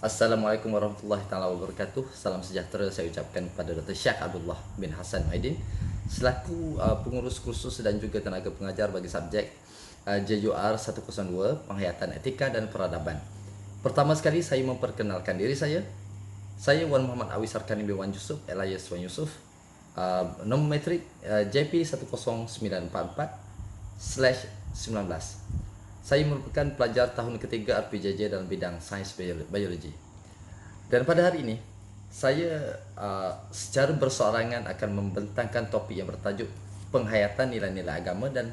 Assalamualaikum warahmatullahi taala wabarakatuh. Salam sejahtera saya ucapkan kepada Dr. Syekh Abdullah bin Hassan Maidin selaku pengurus kursus dan juga tenaga pengajar bagi subjek JUR 102 Penghayatan Etika dan Peradaban. Pertama sekali saya memperkenalkan diri saya. Saya Wan Muhammad Awis Arkani bin Wan Yusuf alias Wan Yusuf. Nombor metrik JP 10944/19. Saya merupakan pelajar tahun ketiga RPJJ dalam bidang sains biologi. Dan pada hari ini, saya secara bersorangan akan membentangkan topik yang bertajuk penghayatan nilai-nilai agama dan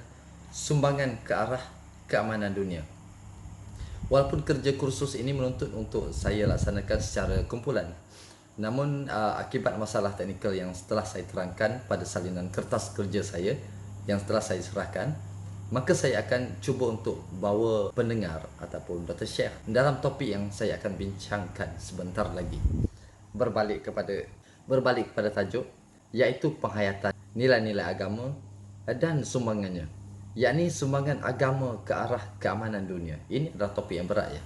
sumbangan ke arah keamanan dunia. Walaupun kerja kursus ini menuntut untuk saya laksanakan secara kumpulan, namun akibat masalah teknikal yang setelah saya terangkan pada salinan kertas kerja saya yang setelah saya serahkan, maka saya akan cuba untuk bawa pendengar ataupun Dr. Syekh dalam topik yang saya akan bincangkan sebentar lagi. Berbalik kepada tajuk, iaitu penghayatan nilai-nilai agama dan sumbangannya, yakni sumbangan agama ke arah keamanan dunia. Ini adalah topik yang berat ya.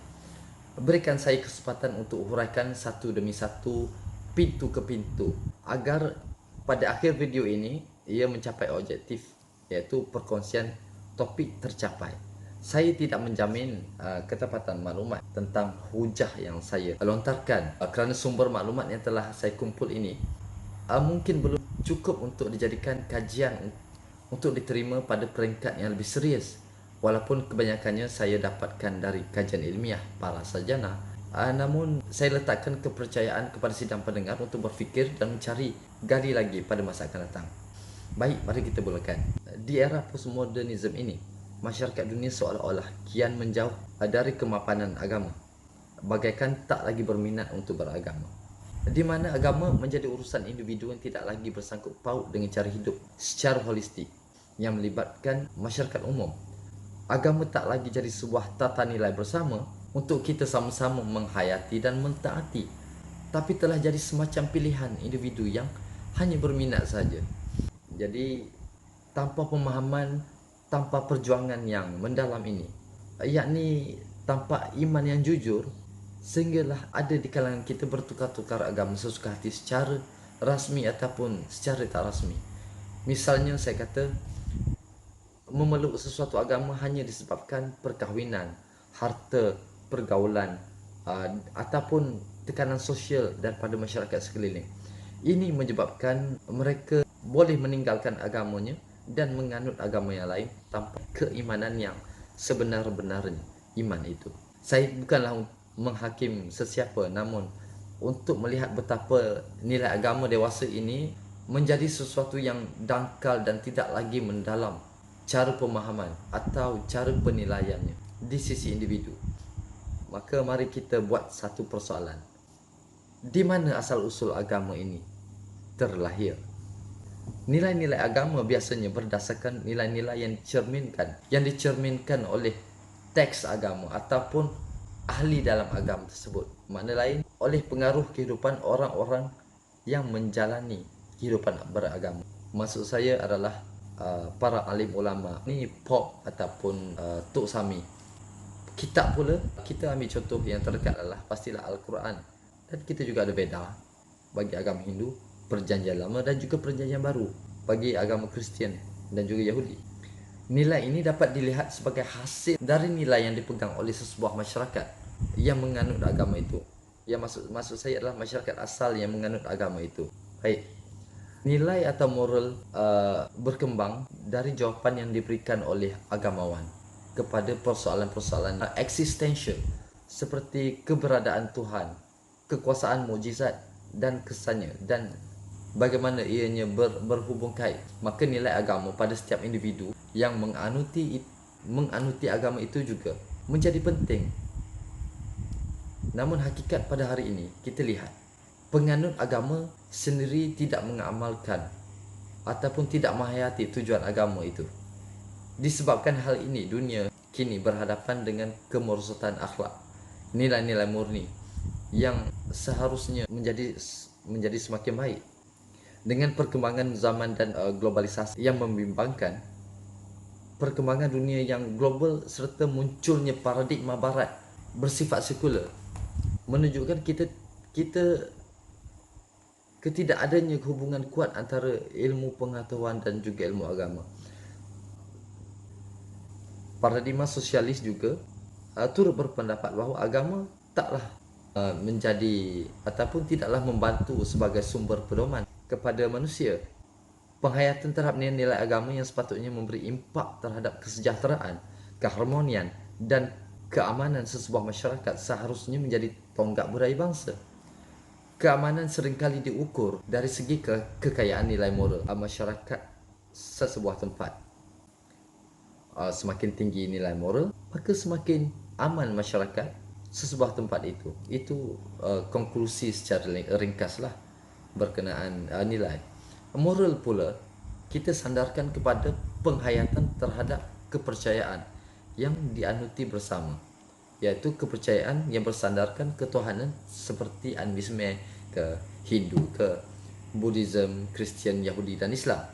Berikan saya kesempatan untuk huraikan satu demi satu, pintu ke pintu, agar pada akhir video ini ia mencapai objektif, iaitu perkongsian topik tercapai. Saya tidak menjamin ketepatan maklumat tentang hujah yang saya lontarkan kerana sumber maklumat yang telah saya kumpul ini mungkin belum cukup untuk dijadikan kajian untuk diterima pada peringkat yang lebih serius, walaupun kebanyakannya saya dapatkan dari kajian ilmiah para sarjana. Namun saya letakkan kepercayaan kepada sidang pendengar untuk berfikir dan mencari gali lagi pada masa akan datang. Baik, mari kita mulakan. Di era postmodernism ini, masyarakat dunia seolah-olah kian menjauh dari kemapanan agama, bagaikan tak lagi berminat untuk beragama, di mana agama menjadi urusan individu yang tidak lagi bersangkut paut dengan cara hidup secara holistik yang melibatkan masyarakat umum. Agama tak lagi jadi sebuah tata nilai bersama untuk kita sama-sama menghayati dan mentaati, tapi telah jadi semacam pilihan individu yang hanya berminat saja. Jadi tanpa pemahaman, tanpa perjuangan yang mendalam ini, yakni tanpa iman yang jujur, sehinggalah ada di kalangan kita bertukar-tukar agama sesuka hati secara rasmi ataupun secara tak rasmi. Misalnya saya kata, memeluk sesuatu agama hanya disebabkan perkahwinan, harta, pergaulan ataupun tekanan sosial daripada masyarakat sekeliling. Ini menyebabkan mereka boleh meninggalkan agamanya dan menganut agama yang lain tanpa keimanan yang sebenar-benarnya iman itu. Saya bukanlah menghakim sesiapa, namun untuk melihat betapa nilai agama dewasa ini menjadi sesuatu yang dangkal dan tidak lagi mendalam cara pemahaman atau cara penilaiannya di sisi individu. Maka mari kita buat satu persoalan. Di mana asal-usul agama ini terlahir? Nilai-nilai agama biasanya berdasarkan nilai-nilai yang dicerminkan oleh teks agama ataupun ahli dalam agama tersebut. Makna lain, oleh pengaruh kehidupan orang-orang yang menjalani kehidupan beragama. Maksud saya adalah para alim ulama. Ni pop ataupun Tok Sami. Kitab pula, kita ambil contoh yang terdekat adalah pastilah Al-Quran. Dan kita juga ada Veda bagi agama Hindu, Perjanjian Lama dan juga Perjanjian Baru bagi agama Kristian dan juga Yahudi. Nilai ini dapat dilihat sebagai hasil dari nilai yang dipegang oleh sesebuah masyarakat yang menganut agama itu. Yang maksud saya adalah masyarakat asal yang menganut agama itu. Baik. Nilai atau moral berkembang dari jawapan yang diberikan oleh agamawan kepada persoalan-persoalan eksistensial seperti keberadaan Tuhan, kekuasaan mukjizat dan kesannya, dan bagaimana ianya berhubung kait. Maka nilai agama pada setiap individu yang menganuti agama itu juga menjadi penting. Namun hakikat pada hari ini kita lihat, penganut agama sendiri tidak mengamalkan ataupun tidak menghayati tujuan agama itu. Disebabkan hal ini, dunia kini berhadapan dengan kemerosotan akhlak, nilai-nilai murni yang seharusnya menjadi semakin baik. Dengan perkembangan zaman dan globalisasi yang membimbangkan, perkembangan dunia yang global serta munculnya paradigma barat bersifat sekular, menunjukkan kita ketidakadanya hubungan kuat antara ilmu pengetahuan dan juga ilmu agama. Paradigma sosialis juga turut berpendapat bahawa agama taklah menjadi ataupun tidaklah membantu sebagai sumber pedoman kepada manusia. Penghayatan terhadap nilai-nilai agama yang sepatutnya memberi impak terhadap kesejahteraan, keharmonian dan keamanan sesebuah masyarakat seharusnya menjadi tonggak budaya bangsa. Keamanan seringkali diukur dari segi kekayaan nilai moral masyarakat sesebuah tempat. Semakin tinggi nilai moral, maka semakin aman masyarakat sesebuah tempat itu. Itu konklusi secara ringkaslah berkenaan nilai. Moral pula kita sandarkan kepada penghayatan terhadap kepercayaan yang dianuti bersama, iaitu kepercayaan yang bersandarkan ketuhanan seperti animisme ke Hindu, ke Buddhism, Kristian, Yahudi dan Islam,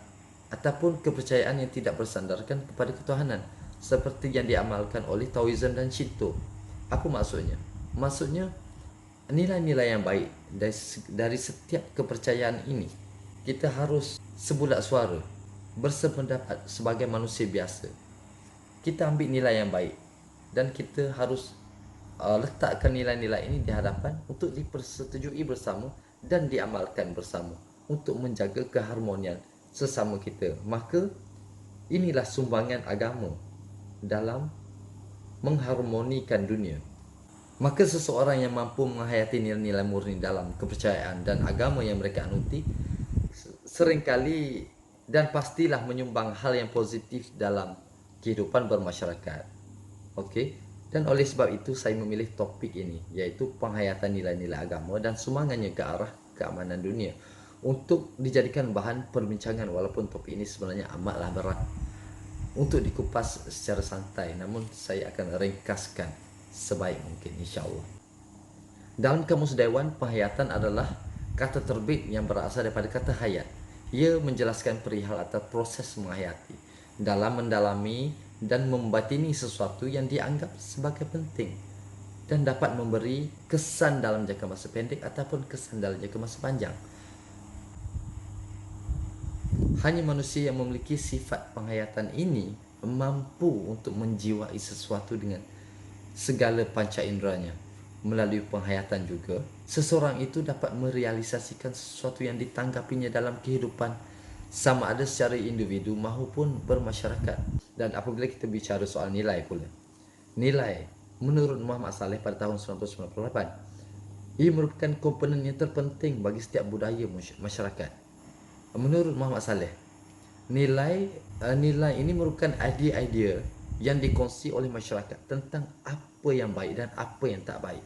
ataupun kepercayaan yang tidak bersandarkan kepada ketuhanan seperti yang diamalkan oleh Taoism dan Shinto. Apa maksudnya? Maksudnya nilai-nilai yang baik dari setiap kepercayaan ini kita harus sebulat suara bersependapat sebagai manusia biasa. Kita ambil nilai yang baik dan kita harus letakkan nilai-nilai ini di hadapan untuk dipersetujui bersama dan diamalkan bersama untuk menjaga keharmonian sesama kita. Maka inilah sumbangan agama dalam mengharmonikan dunia. Maka seseorang yang mampu menghayati nilai-nilai murni dalam kepercayaan dan agama yang mereka anuti seringkali dan pastilah menyumbang hal yang positif dalam kehidupan bermasyarakat. Okey, dan oleh sebab itu saya memilih topik ini, iaitu penghayatan nilai-nilai agama dan sumbangannya ke arah keamanan dunia, untuk dijadikan bahan perbincangan. Walaupun topik ini sebenarnya amatlah berat untuk dikupas secara santai, namun saya akan ringkaskan sebaik mungkin, insya-Allah. Dalam Kamus Dewan, penghayatan adalah kata terbit yang berasal daripada kata hayat. Ia menjelaskan perihal atau proses menghayati dalam mendalami dan membatini sesuatu yang dianggap sebagai penting dan dapat memberi kesan dalam jangka masa pendek ataupun kesan dalam jangka masa panjang. Hanya manusia yang memiliki sifat penghayatan ini mampu untuk menjiwai sesuatu dengan segala panca inderanya. Melalui penghayatan juga, seseorang itu dapat merealisasikan sesuatu yang ditanggapinya dalam kehidupan, sama ada secara individu maupun bermasyarakat. Dan apabila kita bicara soal nilai pula, nilai menurut Muhammad Saleh pada tahun 1998, ia merupakan komponen yang terpenting bagi setiap budaya masyarakat. Menurut Muhammad Saleh, nilai ini merupakan idea-idea yang dikongsi oleh masyarakat tentang apa yang baik dan apa yang tak baik.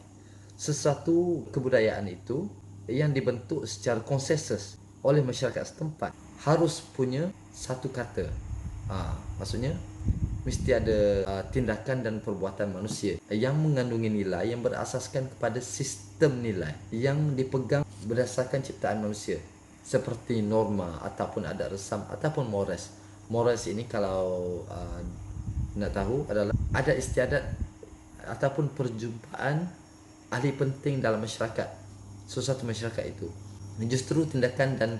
Sesuatu kebudayaan itu yang dibentuk secara konsensus oleh masyarakat setempat harus punya satu kata. Maksudnya mesti ada tindakan dan perbuatan manusia yang mengandungi nilai yang berasaskan kepada sistem nilai yang dipegang berdasarkan ciptaan manusia, seperti norma ataupun adat resam ataupun mores. Mores ini kalau nak tahu adalah adat istiadat ataupun perjumpaan ahli penting dalam masyarakat, sesuatu masyarakat itu. Justru tindakan dan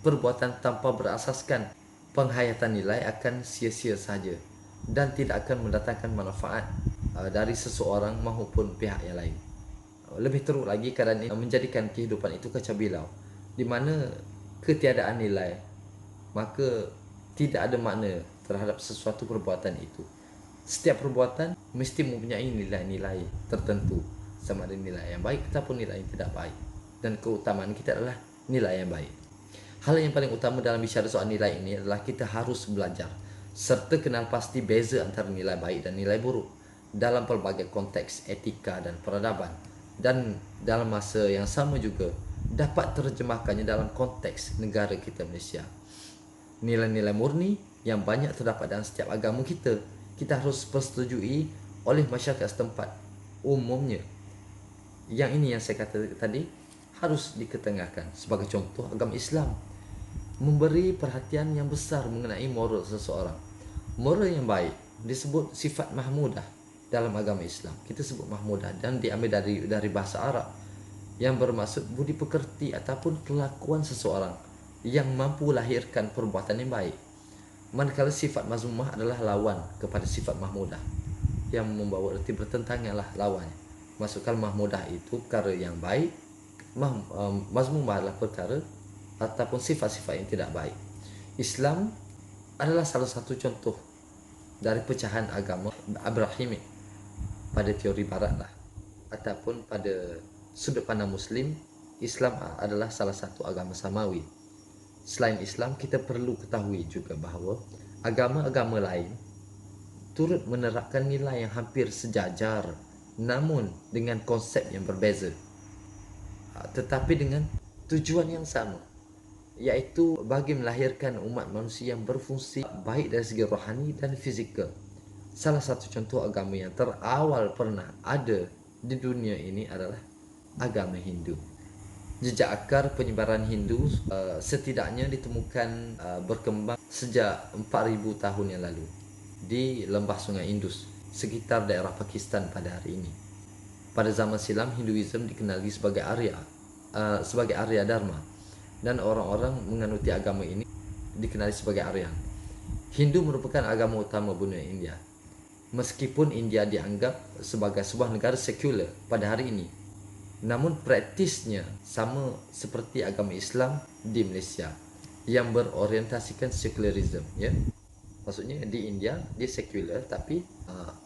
perbuatan tanpa berasaskan penghayatan nilai akan sia-sia saja dan tidak akan mendatangkan manfaat dari seseorang maupun pihak yang lain. Lebih teruk lagi, keadaan ini menjadikan kehidupan itu kacau bilau, di mana ketiadaan nilai, maka tidak ada makna terhadap sesuatu perbuatan itu. Setiap perbuatan mesti mempunyai nilai-nilai tertentu, sama ada nilai yang baik ataupun nilai yang tidak baik. Dan keutamaan kita adalah nilai yang baik. Hal yang paling utama dalam bicara soal nilai ini adalah kita harus belajar serta kenal pasti beza antara nilai baik dan nilai buruk dalam pelbagai konteks etika dan peradaban, dan dalam masa yang sama juga dapat terjemahkannya dalam konteks negara kita, Malaysia. Nilai-nilai murni yang banyak terdapat dalam setiap agama kita harus persetujui oleh masyarakat setempat umumnya. Yang ini yang saya kata tadi harus diketengahkan. Sebagai contoh, agama Islam memberi perhatian yang besar mengenai moral seseorang. Moral yang baik disebut sifat mahmudah dalam agama Islam. Kita sebut mahmudah dan diambil dari bahasa Arab yang bermaksud budi pekerti ataupun kelakuan seseorang yang mampu lahirkan perbuatan yang baik. Manakala sifat mazmumah adalah lawan kepada sifat mahmudah yang membawa erti bertentangan lah lawannya. Masukkan mahmudah itu perkara yang baik, mazmumah adalah perkara ataupun sifat-sifat yang tidak baik. Islam adalah salah satu contoh dari pecahan agama Abrahimik pada teori barat lah, ataupun pada sudut pandang Muslim. Islam adalah salah satu agama samawi. Selain Islam, kita perlu ketahui juga bahawa agama-agama lain turut menerapkan nilai yang hampir sejajar, namun dengan konsep yang berbeza, tetapi dengan tujuan yang sama, iaitu bagi melahirkan umat manusia yang berfungsi baik dari segi rohani dan fizikal. Salah satu contoh agama yang terawal pernah ada di dunia ini adalah agama Hindu. Jejak akar penyebaran Hindu setidaknya ditemukan berkembang sejak 4,000 tahun yang lalu di lembah Sungai Indus, sekitar daerah Pakistan pada hari ini. Pada zaman silam, Hinduism dikenali sebagai Arya Dharma, dan orang-orang menganuti agama ini dikenali sebagai Aryan. Hindu merupakan agama utama dunia India. Meskipun India dianggap sebagai sebuah negara sekular pada hari ini, namun praktisnya sama seperti agama Islam di Malaysia yang berorientasikan sekularisme, ya. Maksudnya di India dia sekular, tapi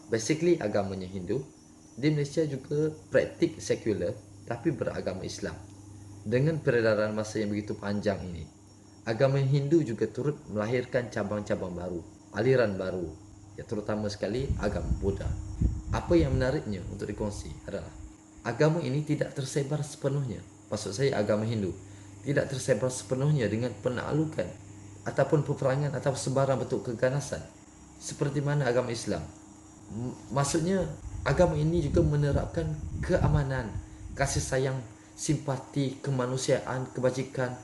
basically agamanya Hindu. Di Malaysia juga praktik sekular tapi beragama Islam. Dengan peredaran masa yang begitu panjang ini, agama Hindu juga turut melahirkan cabang-cabang baru, aliran baru, ya, terutama sekali agama Buddha. Apa yang menariknya untuk dikongsi adalah agama ini tidak tersebar sepenuhnya. Maksud saya agama Hindu tidak tersebar sepenuhnya dengan penaklukan ataupun peperangan atau sebarang bentuk keganasan seperti mana agama Islam. Maksudnya agama ini juga menerapkan keamanan, kasih sayang, simpati, kemanusiaan, kebajikan.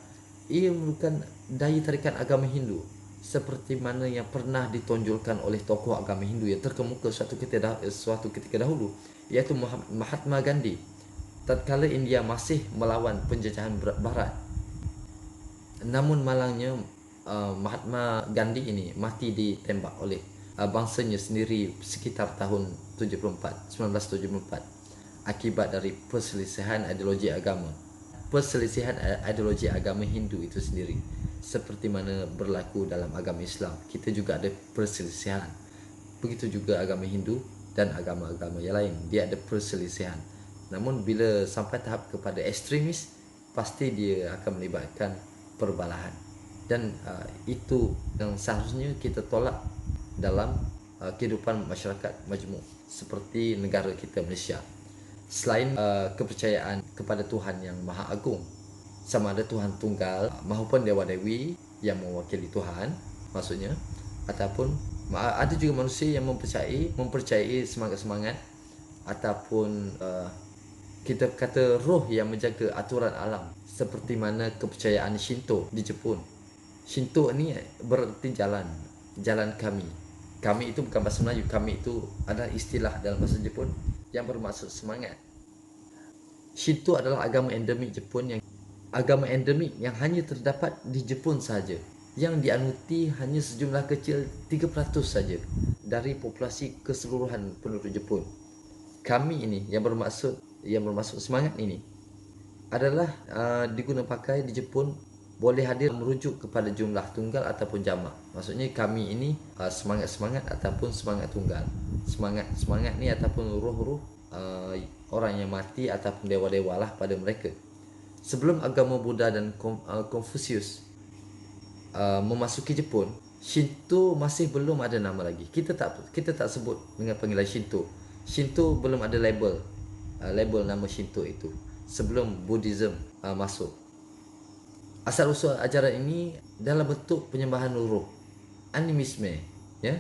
Ia merupakan daya tarikan agama Hindu seperti mana yang pernah ditonjolkan oleh tokoh agama Hindu yang terkemuka suatu ketika dahulu, iaitu Mahatma Gandhi, tatkala India masih melawan penjajahan Barat. Namun malangnya Mahatma Gandhi ini mati ditembak oleh bangsanya sendiri sekitar tahun 1974 akibat dari perselisihan ideologi agama. Perselisihan ideologi agama Hindu itu sendiri seperti mana berlaku dalam agama Islam, kita juga ada perselisihan. Begitu juga agama Hindu dan agama-agama yang lain, dia ada perselisihan. Namun bila sampai tahap kepada ekstremis, pasti dia akan melibatkan perbalahan. Dan itu yang seharusnya kita tolak dalam kehidupan masyarakat majmuk seperti negara kita Malaysia. Selain kepercayaan kepada Tuhan yang Maha Agung, sama ada Tuhan Tunggal maupun Dewa Dewi yang mewakili Tuhan maksudnya, ataupun ada juga manusia yang mempercayai semangat-semangat ataupun kita kata roh yang menjaga aturan alam, seperti mana kepercayaan Shinto di Jepun. Shinto ni berarti jalan kami. Kami itu bukan bahasa Melayu, kami itu adalah istilah dalam bahasa Jepun yang bermaksud semangat. Shinto adalah agama endemik Jepun, yang hanya terdapat di Jepun sahaja, yang dianuti hanya sejumlah kecil 3% saja dari populasi keseluruhan penduduk Jepun. Kami ini yang bermaksud semangat ini adalah digunakan pakai di Jepun, boleh hadir merujuk kepada jumlah tunggal ataupun jamak. Maksudnya kami ini semangat-semangat ataupun semangat tunggal. Semangat ni ataupun roh-roh orang yang mati ataupun dewa-dewa lah pada mereka. Sebelum agama Buddha dan Confucius memasuki Jepun, Shinto masih belum ada nama lagi. Kita tak sebut dengan panggilan Shinto. Shinto belum ada label nama Shinto itu sebelum Buddhism masuk. Asal usul ajaran ini dalam bentuk penyembahan roh, animisme, ya,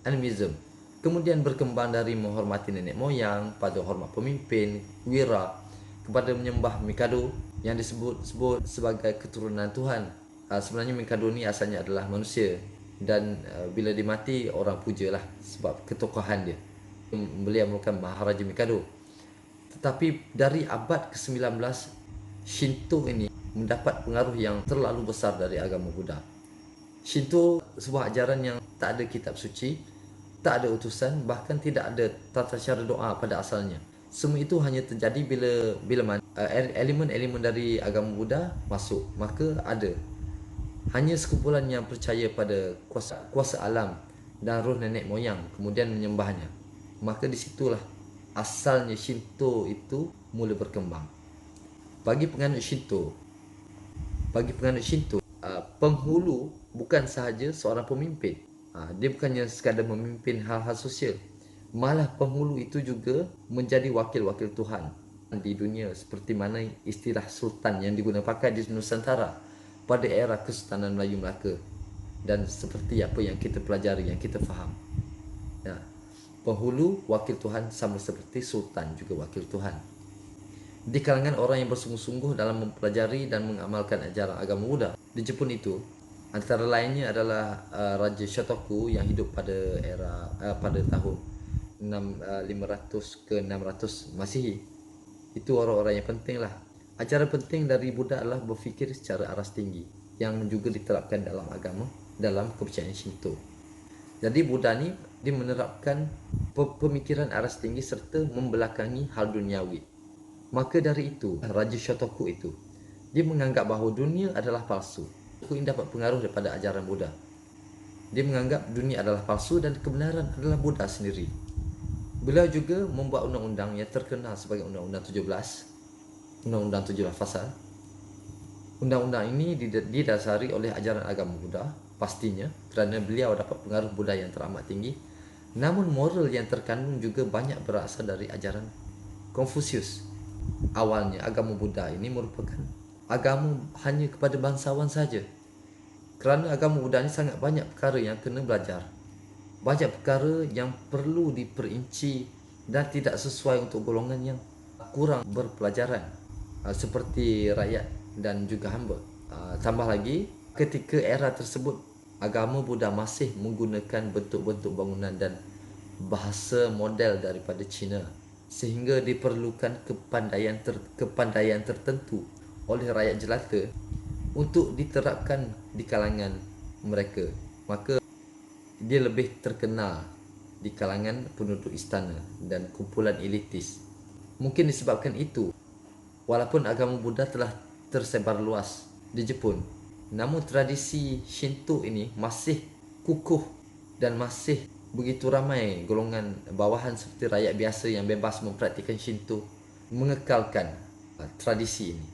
animism. Kemudian berkembang dari menghormati nenek moyang, pada hormat pemimpin, wira, kepada menyembah Mikado yang disebut sebagai keturunan Tuhan. Sebenarnya Mikado ni asalnya adalah manusia, dan bila dia mati orang pujalah sebab ketokohan dia. beliau merupakan Maharaja Mikado. Tetapi dari abad ke-19, Shinto ini mendapat pengaruh yang terlalu besar dari agama Buddha. Shinto sebuah ajaran yang tak ada kitab suci, tak ada utusan, bahkan tidak ada tata cara doa pada asalnya. Semua itu hanya terjadi bila mana elemen-elemen dari agama Buddha masuk, maka ada hanya sekumpulan yang percaya pada kuasa alam dan roh nenek moyang kemudian menyembahnya. Maka disitulah asalnya Shinto itu mula berkembang. Bagi penganut Shinto, penghulu bukan sahaja seorang pemimpin. Dia bukannya sekadar memimpin hal-hal sosial. Malah penghulu itu juga menjadi wakil-wakil Tuhan di dunia, seperti mana istilah sultan yang digunakan pakai di Nusantara pada era Kesultanan Melayu Melaka, dan seperti apa yang kita pelajari, yang kita faham. Ya, penghulu wakil Tuhan sama seperti sultan juga wakil Tuhan. Di kalangan orang yang bersungguh-sungguh dalam mempelajari dan mengamalkan ajaran agama Buddha di Jepun itu, antara lainnya adalah Raja Shotoku yang hidup pada pada tahun 500 ke 600 Masihi. Itu orang-orang yang penting lah. Ajaran penting dari Buddha adalah berfikir secara aras tinggi, yang juga diterapkan dalam agama, dalam kepercayaan Shinto. Jadi Buddha ni dia menerapkan pemikiran aras tinggi serta membelakangi hal duniawi. Maka dari itu, Raja Shotoku itu dia menganggap bahawa dunia adalah palsu. Ini dapat pengaruh daripada ajaran Buddha. Dia menganggap dunia adalah palsu dan kebenaran adalah Buddha sendiri. Beliau juga membuat undang-undang yang terkenal sebagai Undang-Undang 17, Undang-Undang 17 Fasal. Undang-undang ini didasari oleh ajaran agama Buddha, pastinya, kerana beliau dapat pengaruh Buddha yang teramat tinggi. Namun moral yang terkandung juga banyak berasal dari ajaran Konfusius. Awalnya agama Buddha ini merupakan agama hanya kepada bangsawan saja. Kerana agama Buddha ini sangat banyak perkara yang kena belajar. Banyak perkara yang perlu diperinci dan tidak sesuai untuk golongan yang kurang berpelajaran, seperti rakyat dan juga hamba. Tambah lagi, ketika era tersebut agama Buddha masih menggunakan bentuk-bentuk bangunan dan bahasa model daripada Cina, sehingga diperlukan kepandaian tertentu oleh rakyat jelata untuk diterapkan di kalangan mereka. Maka dia lebih terkenal di kalangan penduduk istana dan kumpulan elitis. Mungkin disebabkan itu, walaupun agama Buddha telah tersebar luas di Jepun, namun tradisi Shinto ini masih kukuh dan masih begitu ramai golongan bawahan seperti rakyat biasa yang bebas mempraktikkan Shinto mengekalkan tradisi ini.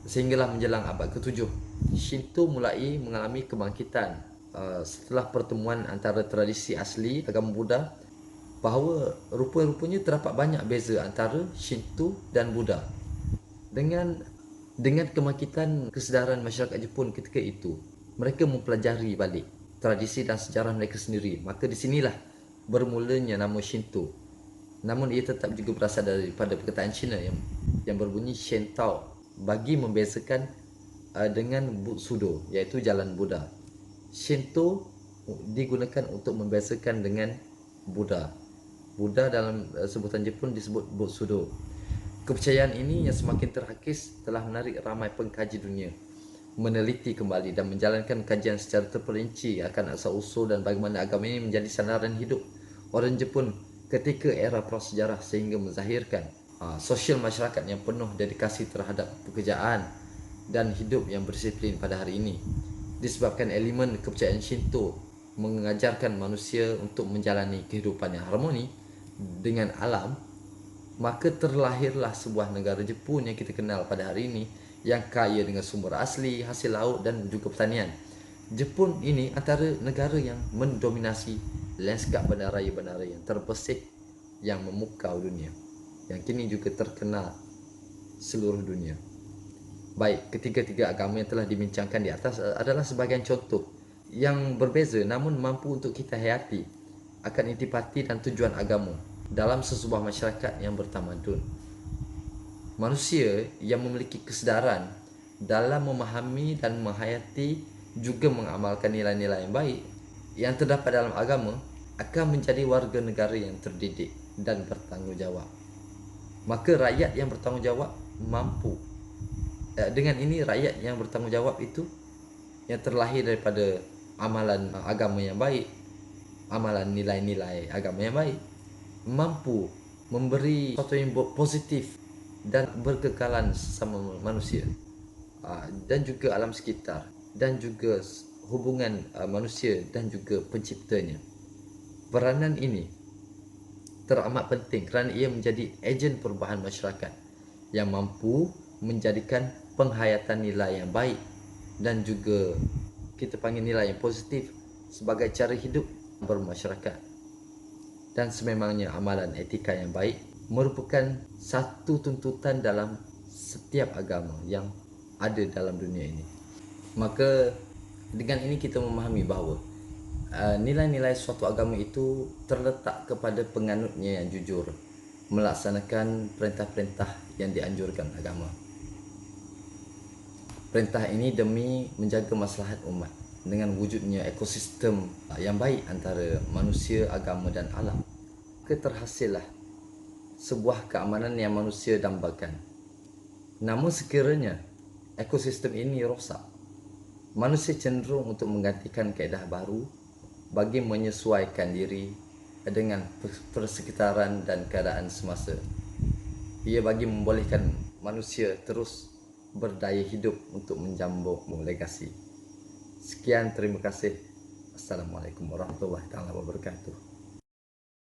Sehinggalah menjelang abad ke-7, Shinto mulai mengalami kebangkitan setelah pertemuan antara tradisi asli agama Buddha, bahawa rupa-rupanya terdapat banyak beza antara Shinto dan Buddha. Dengan kebangkitan kesedaran masyarakat Jepun ketika itu, mereka mempelajari balik tradisi dan sejarah mereka sendiri. Maka di sinilah bermulanya nama Shinto. Namun ia tetap juga berasal daripada perkataan Cina yang berbunyi Shentao, bagi membezakan dengan Butsudo, iaitu jalan Buddha. Shinto digunakan untuk membezakan dengan Buddha. Buddha dalam sebutan Jepun disebut Butsudo. Kepercayaan ini yang semakin terhakis telah menarik ramai pengkaji dunia meneliti kembali dan menjalankan kajian secara terperinci akan asal-usul dan bagaimana agama ini menjadi sandaran hidup orang Jepun ketika era prasejarah, sehingga menzahirkan sosial masyarakat yang penuh dedikasi terhadap pekerjaan dan hidup yang berdisiplin pada hari ini. Disebabkan elemen kepercayaan Shinto mengajarkan manusia untuk menjalani kehidupan yang harmoni dengan alam, maka terlahirlah sebuah negara Jepun yang kita kenal pada hari ini, yang kaya dengan sumber asli, hasil laut dan juga pertanian. Jepun ini antara negara yang mendominasi lanskap bandaraya yang terbesit yang memukau dunia, yang kini juga terkenal seluruh dunia. Baik, ketiga-tiga agama yang telah dibincangkan di atas adalah sebahagian contoh yang berbeza namun mampu untuk kita hayati akan intipati dan tujuan agama dalam sesebuah masyarakat yang bertamadun. Manusia yang memiliki kesedaran dalam memahami dan menghayati juga mengamalkan nilai-nilai yang baik yang terdapat dalam agama akan menjadi warga negara yang terdidik dan bertanggungjawab. Maka rakyat yang bertanggungjawab mampu. Dengan ini rakyat yang bertanggungjawab itu yang terlahir daripada amalan agama yang baik, amalan nilai-nilai agama yang baik, mampu memberi sesuatu yang positif dan berkekalan sama manusia, dan juga alam sekitar, dan juga hubungan manusia dan juga penciptanya. Peranan ini teramat penting kerana ia menjadi ejen perubahan masyarakat yang mampu menjadikan penghayatan nilai yang baik dan juga kita panggil nilai yang positif sebagai cara hidup bermasyarakat. Dan sememangnya amalan etika yang baik merupakan satu tuntutan dalam setiap agama yang ada dalam dunia ini. Maka dengan ini kita memahami bahawa nilai-nilai suatu agama itu terletak kepada penganutnya yang jujur melaksanakan perintah-perintah yang dianjurkan agama. Perintah ini demi menjaga maslahat umat dengan wujudnya ekosistem yang baik antara manusia, agama dan alam. Terhasillah sebuah keamanan yang manusia dambakan. Namun sekiranya ekosistem ini rosak, manusia cenderung untuk menggantikan kaedah baru bagi menyesuaikan diri dengan persekitaran dan keadaan semasa. Ia bagi membolehkan manusia terus berdaya hidup untuk menjambuk legasi. Sekian, terima kasih. Assalamualaikum warahmatullahi wabarakatuh.